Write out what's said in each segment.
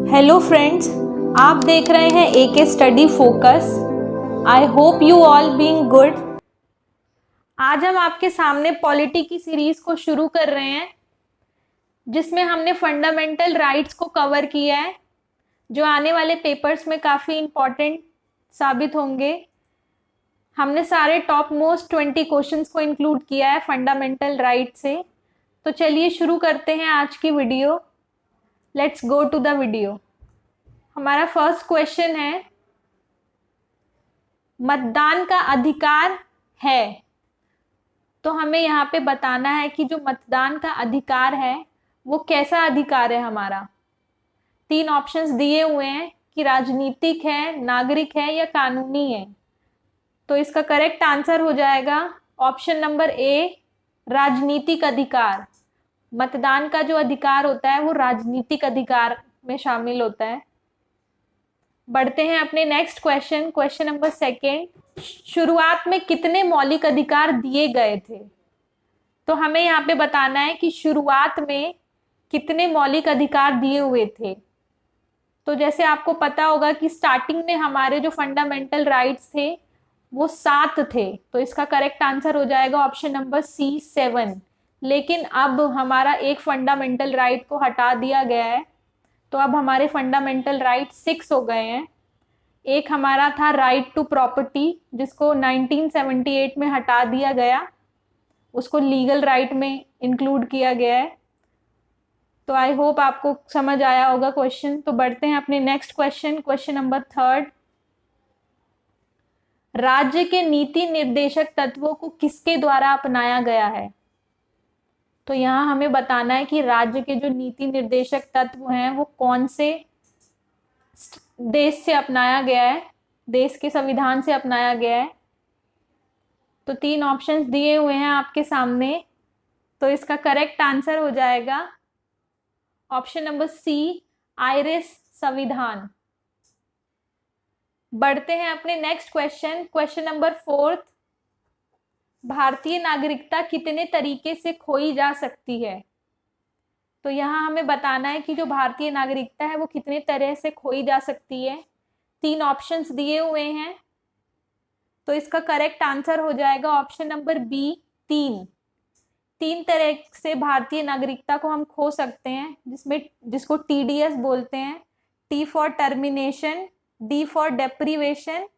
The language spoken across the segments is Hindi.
हेलो फ्रेंड्स, आप देख रहे हैं AK study focus. I hope you all being good. आज हम आपके सामने पॉलिटी की सीरीज को शुरू कर रहे हैं, जिसमें हमने फंडामेंटल राइट्स को कवर किया है, जो आने वाले पेपर्स में काफ़ी इम्पॉर्टेंट साबित होंगे। हमने सारे टॉप मोस्ट 20 क्वेश्चंस को इंक्लूड किया है फंडामेंटल राइट से। तो चलिए शुरू करते हैं आज की video. Let's go to the video. हमारा फर्स्ट क्वेश्चन है, मतदान का अधिकार है। तो हमें यहाँ पे बताना है कि जो मतदान का अधिकार है वो कैसा अधिकार है हमारा। 3 ऑप्शंस दिए हुए हैं कि राजनीतिक है, नागरिक है या कानूनी है। तो इसका करेक्ट आंसर हो जाएगा ऑप्शन नंबर ए, राजनीतिक अधिकार। मतदान का जो अधिकार होता है वो राजनीतिक अधिकार में शामिल होता है। बढ़ते हैं अपने नेक्स्ट क्वेश्चन नंबर सेकेंड। शुरुआत में कितने मौलिक अधिकार दिए गए थे? तो हमें यहाँ पे बताना है कि शुरुआत में कितने मौलिक अधिकार दिए हुए थे। तो जैसे आपको पता होगा कि स्टार्टिंग में हमारे जो फंडामेंटल राइट्स थे वो 7 थे। तो इसका करेक्ट आंसर हो जाएगा ऑप्शन नंबर सी, 7। लेकिन अब हमारा एक फंडामेंटल राइट को हटा दिया गया है, तो अब हमारे फंडामेंटल राइट 6 हो गए हैं। एक हमारा था राइट टू प्रॉपर्टी, जिसको 1978 में हटा दिया गया, उसको लीगल राइट में इंक्लूड किया गया है। तो आई होप आपको समझ आया होगा क्वेश्चन। तो बढ़ते हैं अपने नेक्स्ट क्वेश्चन नंबर थर्ड। राज्य के नीति निर्देशक तत्वों को किसके द्वारा अपनाया गया है? तो यहाँ हमें बताना है कि राज्य के जो नीति निर्देशक तत्व हैं वो कौन से देश से अपनाया गया है, देश के संविधान से अपनाया गया है। तो 3 ऑप्शंस दिए हुए हैं आपके सामने। तो इसका करेक्ट आंसर हो जाएगा ऑप्शन नंबर सी, आयरिश संविधान। बढ़ते हैं अपने नेक्स्ट क्वेश्चन नंबर 4। भारतीय नागरिकता कितने तरीके से खोई जा सकती है? तो यहाँ हमें बताना है कि जो भारतीय नागरिकता है वो कितने तरह से खोई जा सकती है। 3 ऑप्शंस दिए हुए हैं। तो इसका करेक्ट आंसर हो जाएगा ऑप्शन नंबर बी, 3 तरह से भारतीय नागरिकता को हम खो सकते हैं, जिसको TDS बोलते हैं। T for termination, D for deprivation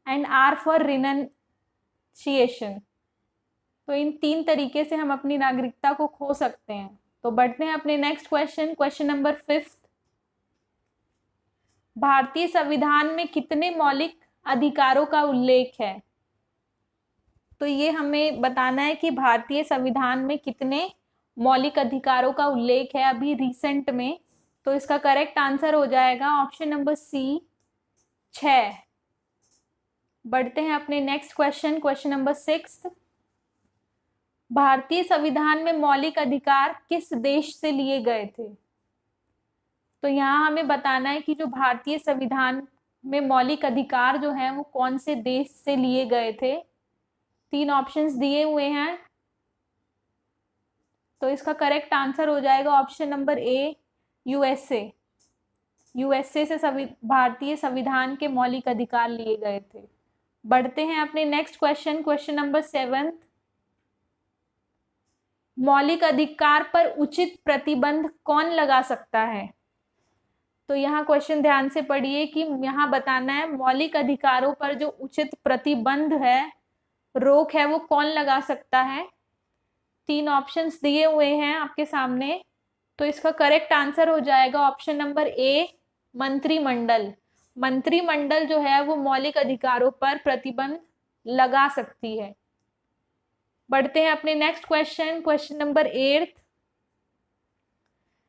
and R for renunciation. तो इन 3 तरीके से हम अपनी नागरिकता को खो सकते हैं। तो बढ़ते हैं अपने नेक्स्ट क्वेश्चन नंबर 5। भारतीय संविधान में कितने मौलिक अधिकारों का उल्लेख है? तो ये हमें बताना है कि भारतीय संविधान में कितने मौलिक अधिकारों का उल्लेख है अभी रिसेंट में। तो इसका करेक्ट आंसर हो जाएगा ऑप्शन नंबर सी, 6। बढ़ते हैं अपने नेक्स्ट क्वेश्चन नंबर 6। भारतीय संविधान में मौलिक अधिकार किस देश से लिए गए थे? तो यहाँ हमें बताना है कि जो भारतीय संविधान में मौलिक अधिकार जो हैं वो कौन से देश से लिए गए थे। 3 ऑप्शंस दिए हुए हैं। तो इसका करेक्ट आंसर हो जाएगा option number A, USA। USA से भारतीय संविधान के मौलिक अधिकार लिए गए थे। बढ़ते हैं अपने नेक्स्ट क्वेश्चन नंबर 7। मौलिक अधिकार पर उचित प्रतिबंध कौन लगा सकता है? तो यहाँ क्वेश्चन ध्यान से पढ़िए कि यहाँ बताना है मौलिक अधिकारों पर जो उचित प्रतिबंध है, रोक है, वो कौन लगा सकता है। 3 ऑप्शंस दिए हुए हैं आपके सामने। तो इसका करेक्ट आंसर हो जाएगा ऑप्शन नंबर ए, मंत्रिमंडल। मंत्रिमंडल जो है वो मौलिक अधिकारों पर प्रतिबंध लगा सकती है। बढ़ते हैं अपने नेक्स्ट क्वेश्चन नंबर 8।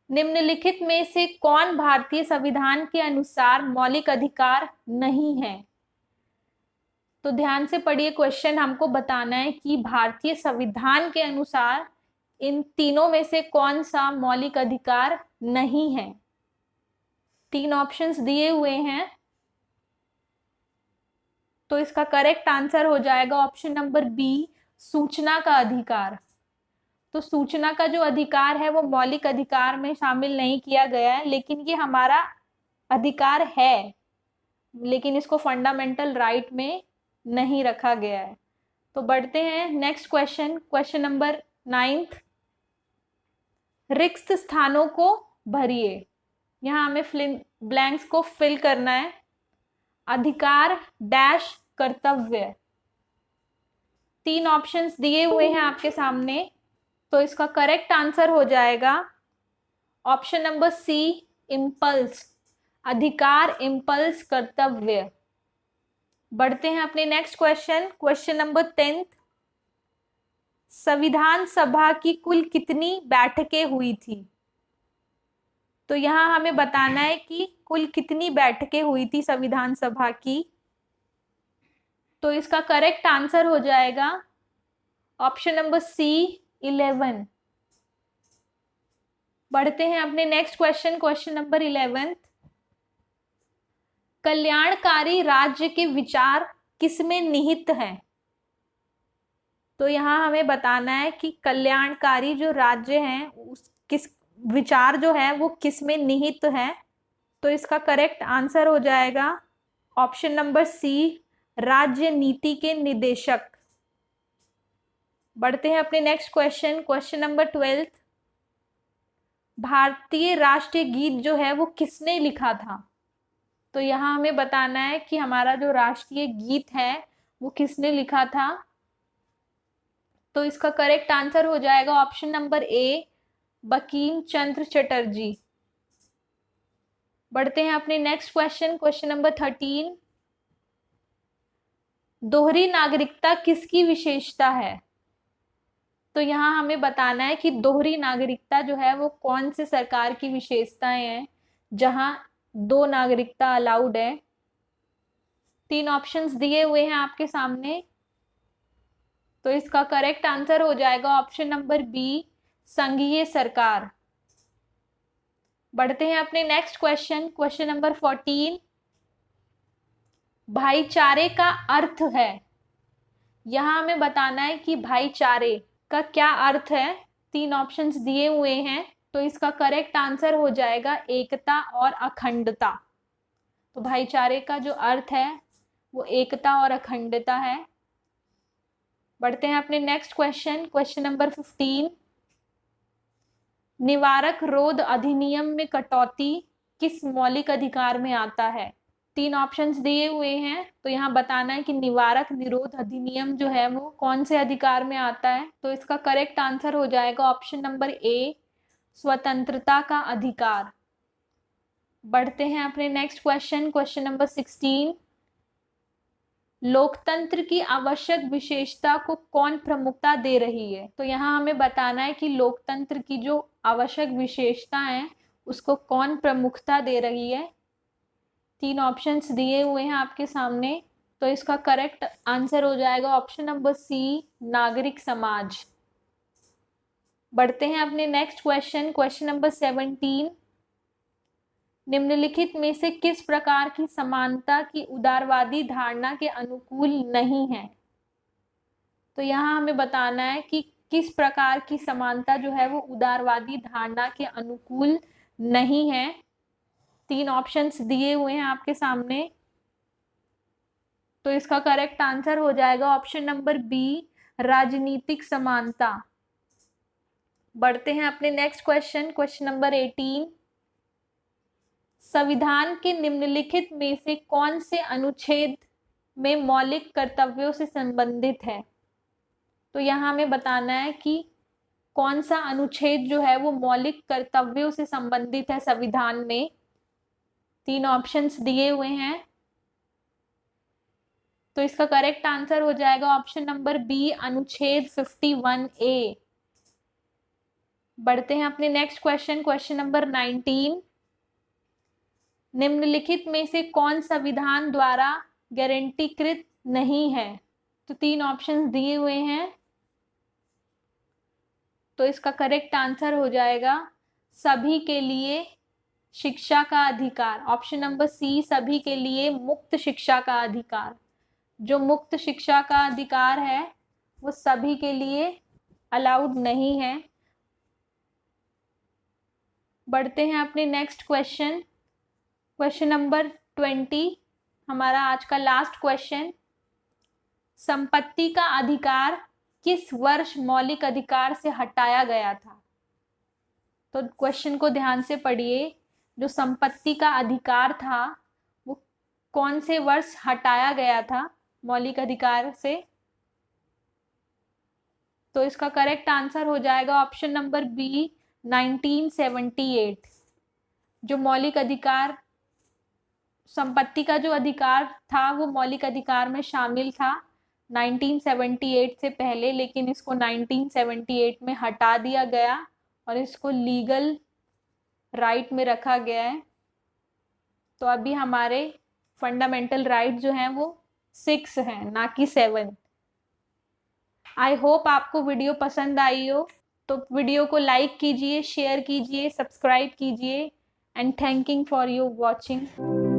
निम्नलिखित में से कौन भारतीय संविधान के अनुसार मौलिक अधिकार नहीं है? तो ध्यान से पढ़िए, क्वेश्चन हमको बताना है कि भारतीय संविधान के अनुसार इन तीनों में से कौन सा मौलिक अधिकार नहीं है। 3 ऑप्शंस दिए हुए हैं। तो इसका करेक्ट आंसर हो जाएगा ऑप्शन नंबर बी, सूचना का अधिकार। तो सूचना का जो अधिकार है वो मौलिक अधिकार में शामिल नहीं किया गया है, लेकिन ये हमारा अधिकार है, लेकिन इसको फंडामेंटल राइट में नहीं रखा गया है। तो बढ़ते हैं नेक्स्ट क्वेश्चन, क्वेश्चन नंबर 9। रिक्त स्थानों को भरिए। यहाँ हमें ब्लैंक्स को फिल करना है। अधिकार डैश कर्तव्य, 3 ऑप्शंस दिए हुए हैं आपके सामने। तो इसका करेक्ट आंसर हो जाएगा ऑप्शन नंबर सी, इम्पल्स। अधिकार, इम्पल्स, कर्तव्य। बढ़ते हैं अपने नेक्स्ट क्वेश्चन, क्वेश्चन नंबर 10। संविधान सभा की कुल कितनी बैठकें हुई थी? तो यहां हमें बताना है कि कुल कितनी बैठकें हुई थी संविधान सभा की। तो इसका करेक्ट आंसर हो जाएगा ऑप्शन नंबर सी, 11। बढ़ते हैं अपने नेक्स्ट क्वेश्चन, क्वेश्चन नंबर 11। कल्याणकारी राज्य के विचार किसमें निहित हैं? तो यहां हमें बताना है कि कल्याणकारी जो राज्य हैं उस किस विचार जो है वो किसमें निहित है। तो इसका करेक्ट आंसर हो जाएगा ऑप्शन नंबर सी, राज्य नीति के निदेशक। बढ़ते हैं अपने नेक्स्ट क्वेश्चन, क्वेश्चन नंबर 12। भारतीय राष्ट्रीय गीत जो है वो किसने लिखा था? तो यहाँ हमें बताना है कि हमारा जो राष्ट्रीय गीत है वो किसने लिखा था। तो इसका करेक्ट आंसर हो जाएगा option number A, Bankim Chandra Chatterjee. बढ़ते हैं अपने नेक्स्ट क्वेश्चन, क्वेश्चन नंबर 13। दोहरी नागरिकता किसकी विशेषता है? तो यहाँ हमें बताना है कि दोहरी नागरिकता जो है वो कौन से सरकार की विशेषताएं हैं जहां 2 नागरिकता अलाउड है। 3 ऑप्शंस दिए हुए हैं आपके सामने। तो इसका करेक्ट आंसर हो जाएगा ऑप्शन नंबर बी, संघीय सरकार। बढ़ते हैं अपने नेक्स्ट क्वेश्चन, क्वेश्चन नंबर 14। भाईचारे का अर्थ है। यहां हमें बताना है कि भाईचारे का क्या अर्थ है। 3 ऑप्शंस दिए हुए हैं। तो इसका करेक्ट आंसर हो जाएगा एकता और अखंडता। तो भाईचारे का जो अर्थ है वो एकता और अखंडता है। बढ़ते हैं अपने नेक्स्ट क्वेश्चन, क्वेश्चन नंबर 15। निवारक रोध अधिनियम में कटौती किस मौलिक अधिकार में आता है? 3 ऑप्शंस दिए हुए हैं। तो यहाँ बताना है कि निवारक निरोध अधिनियम जो है वो कौन से अधिकार में आता है। तो इसका करेक्ट आंसर हो जाएगा ऑप्शन नंबर ए, स्वतंत्रता का अधिकार। बढ़ते हैं अपने नेक्स्ट क्वेश्चन, क्वेश्चन नंबर 16। लोकतंत्र की आवश्यक विशेषता को कौन प्रमुखता दे रही है? तो यहाँ हमें बताना है कि लोकतंत्र की जो आवश्यक विशेषता है उसको कौन प्रमुखता दे रही है। 3 ऑप्शंस दिए हुए हैं आपके सामने। तो इसका करेक्ट आंसर हो जाएगा ऑप्शन नंबर सी, नागरिक समाज। बढ़ते हैं अपने नेक्स्ट क्वेश्चन, क्वेश्चन नंबर 17। निम्नलिखित में से किस प्रकार की समानता की उदारवादी धारणा के अनुकूल नहीं है? तो यहाँ हमें बताना है कि किस प्रकार की समानता जो है वो उदारवादी धारणा के अनुकूल नहीं है। 3 ऑप्शंस दिए हुए हैं आपके सामने। तो इसका करेक्ट आंसर हो जाएगा ऑप्शन नंबर बी, राजनीतिक समानता। बढ़ते हैं अपने नेक्स्ट क्वेश्चन, क्वेश्चन नंबर 18। संविधान के निम्नलिखित में से कौन से अनुच्छेद में मौलिक कर्तव्यों से संबंधित है? तो यहाँ हमें बताना है कि कौन सा अनुच्छेद जो है वो मौलिक कर्तव्यों से संबंधित है संविधान में। 3 ऑप्शंस दिए हुए हैं। तो इसका करेक्ट आंसर हो जाएगा ऑप्शन नंबर बी, अनुच्छेद 51A। बढ़ते हैं अपने नेक्स्ट क्वेश्चन, क्वेश्चन नंबर 19। निम्नलिखित में से कौन संविधान द्वारा गारंटीकृत नहीं है? तो 3 ऑप्शंस दिए हुए हैं। तो इसका करेक्ट आंसर हो जाएगा सभी के लिए शिक्षा का अधिकार। ऑप्शन नंबर सी, सभी के लिए मुक्त शिक्षा का अधिकार। जो मुक्त शिक्षा का अधिकार है वो सभी के लिए अलाउड नहीं है। बढ़ते हैं अपने नेक्स्ट क्वेश्चन, क्वेश्चन नंबर 20 हमारा आज का लास्ट क्वेश्चन, संपत्ति का अधिकार किस वर्ष मौलिक अधिकार से हटाया गया था? तो क्वेश्चन को ध्यान से पढ़िए। जो संपत्ति का अधिकार था वो कौन से वर्ष हटाया गया था मौलिक अधिकार से? तो इसका करेक्ट आंसर हो जाएगा ऑप्शन नंबर बी, 1978। जो मौलिक अधिकार, संपत्ति का जो अधिकार था वो मौलिक अधिकार में शामिल था 1978 से पहले, लेकिन इसको 1978 में हटा दिया गया और इसको लीगल राइट में रखा गया है। तो अभी हमारे फंडामेंटल राइट जो हैं वो 6 हैं, ना कि 7। आई होप आपको वीडियो पसंद आई हो, तो वीडियो को लाइक कीजिए, शेयर कीजिए, सब्सक्राइब कीजिए, and thanking for your watching.